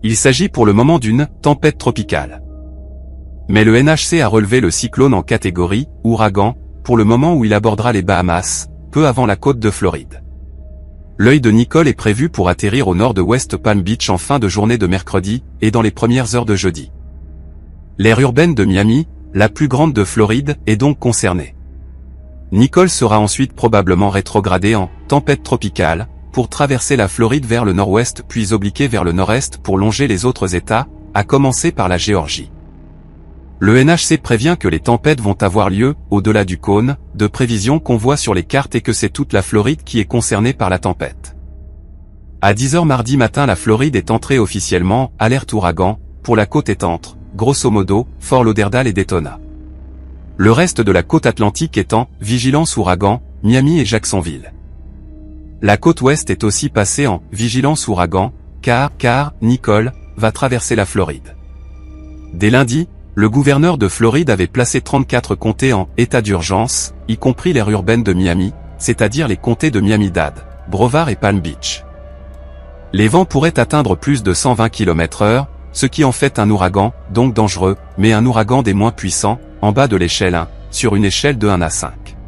Il s'agit pour le moment d'une tempête tropicale. Mais le NHC a relevé le cyclone en catégorie ouragan pour le moment où il abordera les Bahamas, peu avant la côte de Floride. L'œil de Nicole est prévu pour atterrir au nord de West Palm Beach en fin de journée de mercredi et dans les premières heures de jeudi. L'aire urbaine de Miami, la plus grande de Floride, est donc concernée. Nicole sera ensuite probablement rétrogradée en tempête tropicale pour traverser la Floride vers le nord-ouest puis obliquer vers le nord-est pour longer les autres États, à commencer par la Géorgie. Le NHC prévient que les tempêtes vont avoir lieu au-delà du cône de prévision qu'on voit sur les cartes et que c'est toute la Floride qui est concernée par la tempête. À 10h mardi matin, la Floride est entrée officiellement alerte ouragan pour la côte est entre, grosso modo, Fort Lauderdale et Daytona. Le reste de la côte atlantique étant vigilance ouragan, Miami et Jacksonville. La côte ouest est aussi passée en vigilance ouragan, car Nicole va traverser la Floride. Dès lundi, le gouverneur de Floride avait placé 34 comtés en état d'urgence, y compris l'aire urbaine de Miami, c'est-à-dire les comtés de Miami-Dade, Broward et Palm Beach. Les vents pourraient atteindre plus de 120 km/h, ce qui en fait un ouragan, donc dangereux, mais un ouragan des moins puissants, en bas de l'échelle 1, sur une échelle de 1 à 5.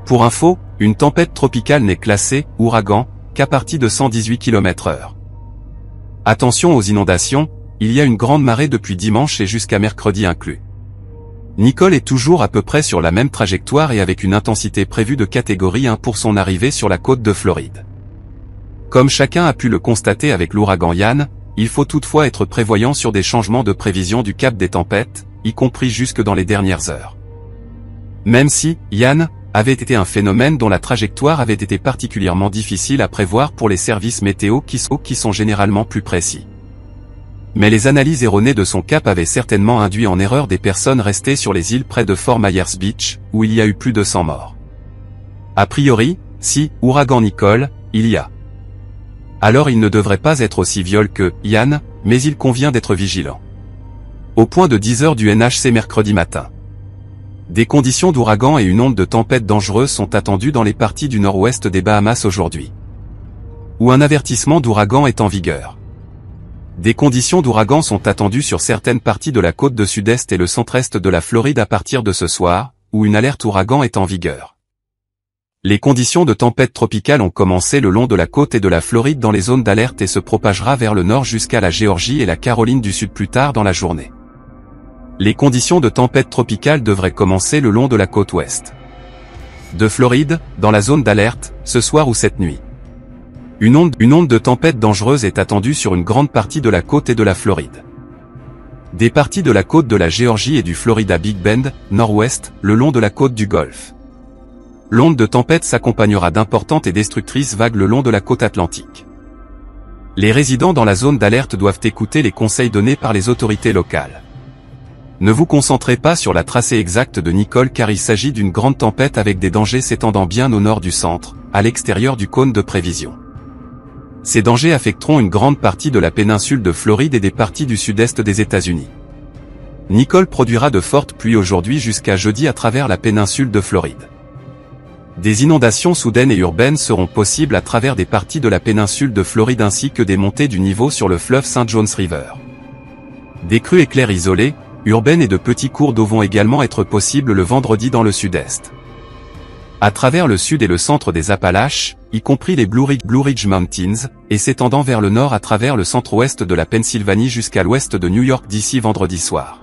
Pour info, une tempête tropicale n'est classée ouragan qu'à partir de 118 km/h. Attention aux inondations, il y a une grande marée depuis dimanche et jusqu'à mercredi inclus. Nicole est toujours à peu près sur la même trajectoire et avec une intensité prévue de catégorie 1 pour son arrivée sur la côte de Floride. Comme chacun a pu le constater avec l'ouragan Ian, il faut toutefois être prévoyant sur des changements de prévision du cap des tempêtes, y compris jusque dans les dernières heures. Même si, Ian, avait été un phénomène dont la trajectoire avait été particulièrement difficile à prévoir pour les services météo qui sont généralement plus précis. Mais les analyses erronées de son cap avaient certainement induit en erreur des personnes restées sur les îles près de Fort Myers Beach, où il y a eu plus de 100 morts. A priori, si, ouragan Nicole, il y a. Alors il ne devrait pas être aussi violent que Ian, mais il convient d'être vigilant. Au point de 10h du NHC mercredi matin. Des conditions d'ouragan et une onde de tempête dangereuse sont attendues dans les parties du nord-ouest des Bahamas aujourd'hui, où un avertissement d'ouragan est en vigueur. Des conditions d'ouragan sont attendues sur certaines parties de la côte de sud-est et le centre-est de la Floride à partir de ce soir, où une alerte ouragan est en vigueur. Les conditions de tempête tropicale ont commencé le long de la côte et de la Floride dans les zones d'alerte et se propagera vers le nord jusqu'à la Géorgie et la Caroline du Sud plus tard dans la journée. Les conditions de tempête tropicale devraient commencer le long de la côte ouest de Floride, dans la zone d'alerte, ce soir ou cette nuit. Une onde de tempête dangereuse est attendue sur une grande partie de la côte et de la Floride. Des parties de la côte de la Géorgie et du Florida Big Bend, nord-ouest, le long de la côte du Golfe. L'onde de tempête s'accompagnera d'importantes et destructrices vagues le long de la côte atlantique. Les résidents dans la zone d'alerte doivent écouter les conseils donnés par les autorités locales. Ne vous concentrez pas sur la tracée exacte de Nicole car il s'agit d'une grande tempête avec des dangers s'étendant bien au nord du centre, à l'extérieur du cône de prévision. Ces dangers affecteront une grande partie de la péninsule de Floride et des parties du sud-est des États-Unis. Nicole produira de fortes pluies aujourd'hui jusqu'à jeudi à travers la péninsule de Floride. Des inondations soudaines et urbaines seront possibles à travers des parties de la péninsule de Floride ainsi que des montées du niveau sur le fleuve St. Johns River. Des crues éclairs isolées, urbaines et de petits cours d'eau vont également être possibles le vendredi dans le sud-est. À travers le sud et le centre des Appalaches, y compris les Blue Ridge Mountains, et s'étendant vers le nord à travers le centre-ouest de la Pennsylvanie jusqu'à l'ouest de New York d'ici vendredi soir.